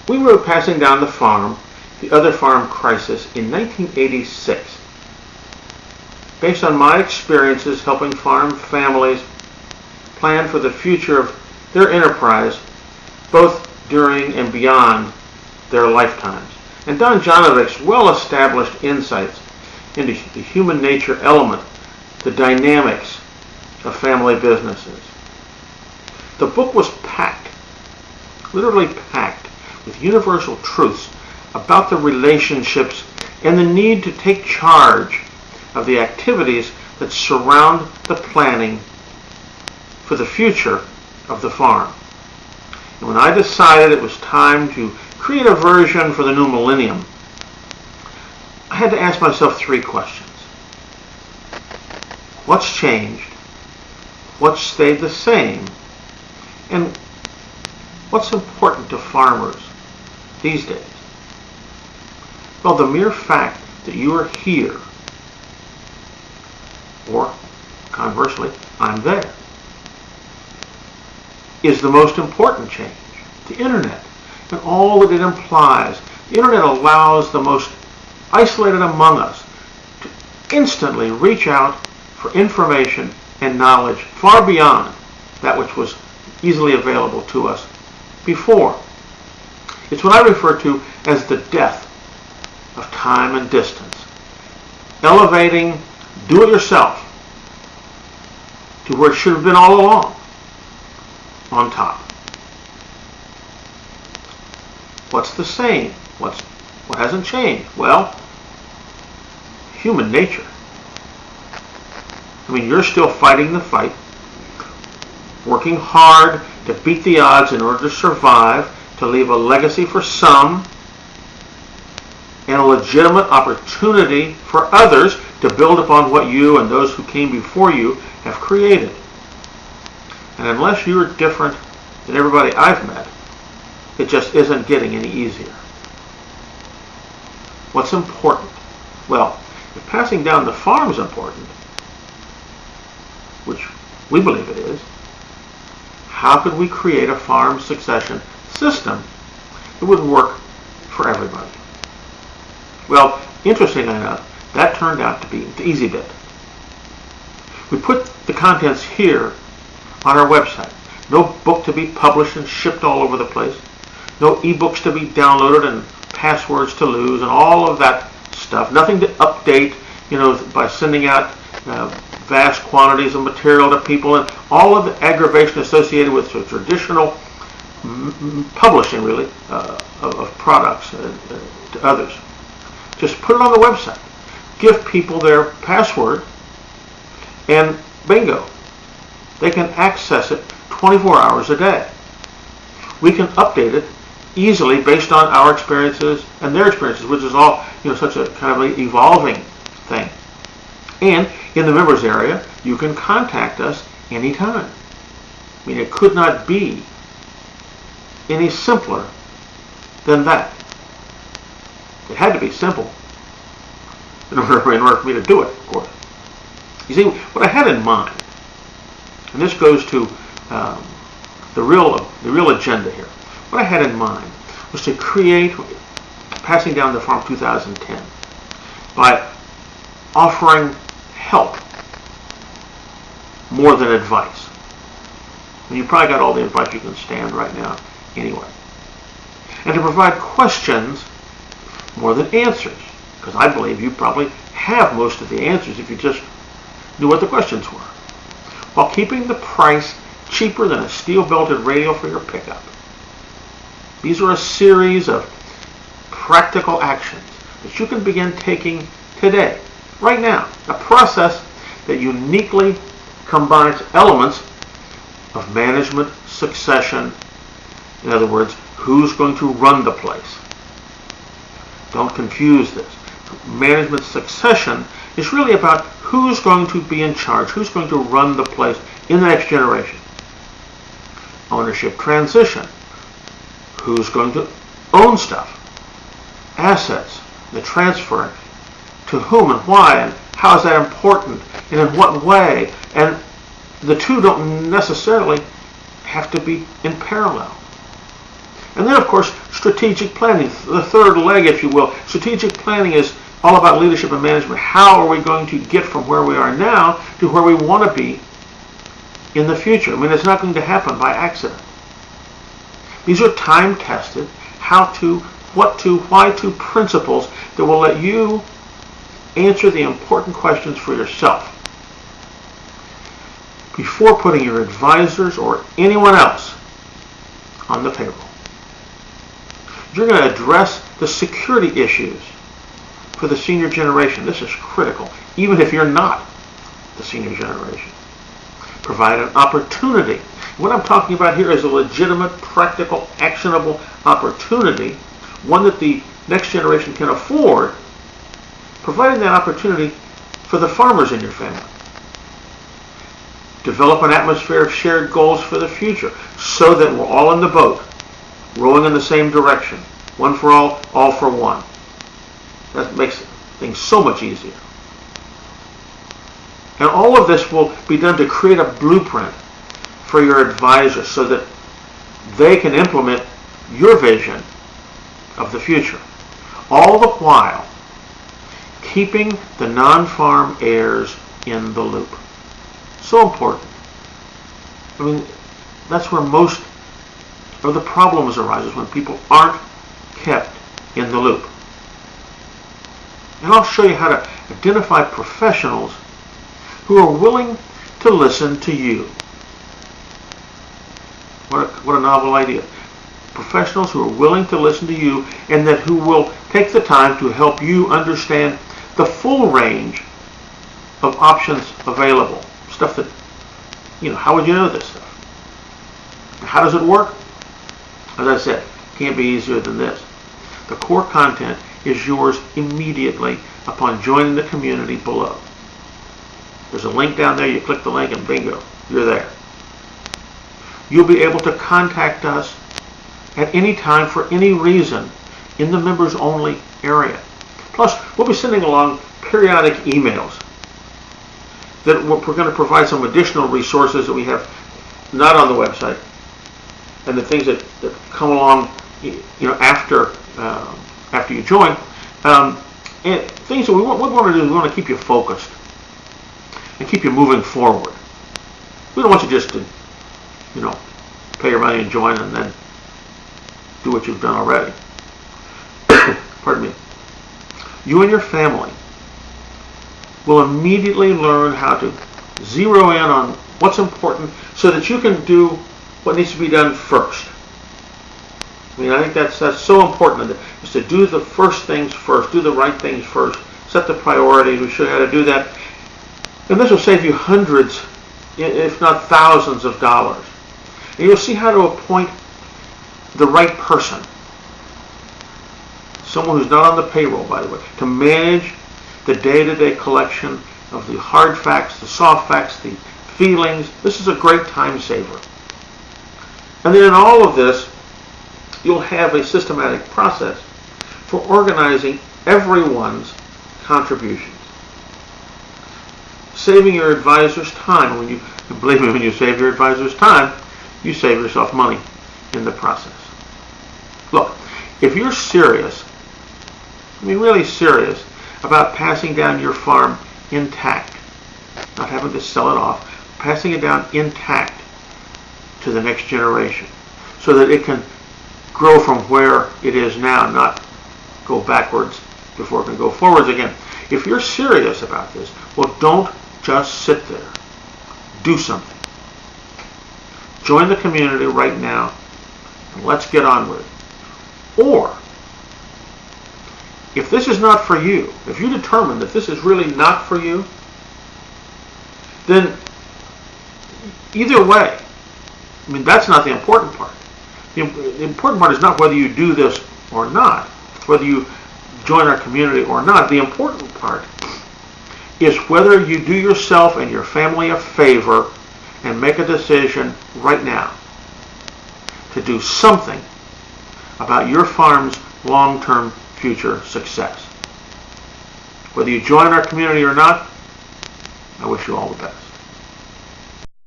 We wrote Passing Down the Farm, The Other Farm Crisis in 1986. Based on my experiences helping farm families plan for the future of their enterprise, both during and beyond their lifetimes. And Don Jonovich's well-established insights into the human nature element, the dynamics of family businesses. The book was packed, literally packed, with universal truths about the relationships and the need to take charge of the activities that surround the planning for the future of the farm. And when I decided it was time to create a version for the new millennium, I had to ask myself three questions. What's changed? What's stayed the same? And what's important to farmers these days? Well, the mere fact that you are here, or conversely, I'm there, is the most important change. The internet and all that it implies. The internet allows the most isolated among us to instantly reach out for information and knowledge far beyond that which was easily available to us before. It's what I refer to as the death of time and distance, elevating do-it-yourself to where it should have been all along, on top. What's the same? What hasn't changed? Well, human nature. I mean, you're still fighting the fight, working hard to beat the odds in order to survive, to leave a legacy for some, and a legitimate opportunity for others to build upon what you and those who came before you have created. And unless you're different than everybody I've met, it just isn't getting any easier. What's important? Well, if passing down the farm is important, which we believe it is, how could we create a farm succession system that would work for everybody? Well, interestingly enough, that turned out to be the easy bit. We put the contents here on our website. No book to be published and shipped all over the place. No ebooks to be downloaded and passwords to lose and all of that stuff. Nothing to update, by sending out vast quantities of material to people, and all of the aggravation associated with traditional publishing, really, of products to others. Just put it on the website. Give people their password, and bingo, they can access it 24 hours a day. We can update it easily based on our experiences and their experiences, which is all such a kind of an evolving thing. And in the members area, you can contact us anytime. I mean, it could not be any simpler than that. It had to be simple in order for me to do it, of course. You see, what I had in mind, and this goes to the real agenda here. What I had in mind was to create Passing Down the Farm 2010 by offering help more than advice. And you probably got all the advice you can stand right now anyway. And to provide questions more than answers, because I believe you probably have most of the answers if you just knew what the questions were, while keeping the price cheaper than a steel-belted radio for your pickup. These are a series of practical actions that you can begin taking today, right now. A process that uniquely combines elements of management succession. In other words, who's going to run the place? Don't confuse this. Management succession is really about who's going to be in charge, who's going to run the place in the next generation. Ownership transition. Who's going to own stuff? Assets, the transfer, to whom and why, and how is that important, and in what way? And the two don't necessarily have to be in parallel. And then, of course, strategic planning, the third leg, if you will. Strategic planning is all about leadership and management. How are we going to get from where we are now to where we want to be in the future? I mean, it's not going to happen by accident. These are time-tested, how to, what to, why to principles that will let you answer the important questions for yourself before putting your advisors or anyone else on the payroll. You're going to address the security issues for the senior generation. This is critical, even if you're not the senior generation. Provide an opportunity. What I'm talking about here is a legitimate, practical, actionable opportunity, one that the next generation can afford, providing that opportunity for the farmers in your family. Develop an atmosphere of shared goals for the future so that we're all in the boat, rowing in the same direction. One for all for one. That makes things so much easier. And all of this will be done to create a blueprint for your advisors so that they can implement your vision of the future. All the while keeping the non-farm heirs in the loop. So important. I mean, that's where most of the problems arise, when people aren't kept in the loop. And I'll show you how to identify professionals who are willing to listen to you. What a novel idea. Professionals who are willing to listen to you and that who will take the time to help you understand the full range of options available. Stuff that, how would you know this stuff? How does it work? As I said, can't be easier than this. The core content is yours immediately upon joining the community below. There's a link down there. You click the link and bingo, you're there. You'll be able to contact us at any time for any reason in the members only area. Plus, we'll be sending along periodic emails that we're going to provide some additional resources that we have not on the website, and the things that come along, after you join, and things that we want to do is we want to keep you focused and keep you moving forward. We don't want you just to, pay your money and join and then do what you've done already. Pardon me. You and your family will immediately learn how to zero in on what's important so that you can do what needs to be done first. I mean, I think that's so important, is to do the first things first, do the right things first, set the priorities. We show you how to do that. And this will save you hundreds, if not thousands of dollars. And you'll see how to appoint the right person, someone who's not on the payroll, by the way, to manage the day-to-day collection of the hard facts, the soft facts, the feelings. This is a great time saver. And then in all of this, you'll have a systematic process for organizing everyone's contributions. Saving your advisor's time. Believe me, when you save your advisor's time, you save yourself money in the process. Look, if you're serious, really serious, about passing down your farm intact, not having to sell it off, passing it down intact to the next generation so that it can grow from where it is now, not go backwards before it can go forwards again. If you're serious about this, well, don't just sit there. Do something. Join the community right now and let's get on with it. Or, if this is not for you, if you determine that this is really not for you, then either way, that's not the important part. The important part is not whether you do this or not, whether you join our community or not. The important part is whether you do yourself and your family a favor and make a decision right now to do something about your farm's long-term future success. Whether you join our community or not, I wish you all the best.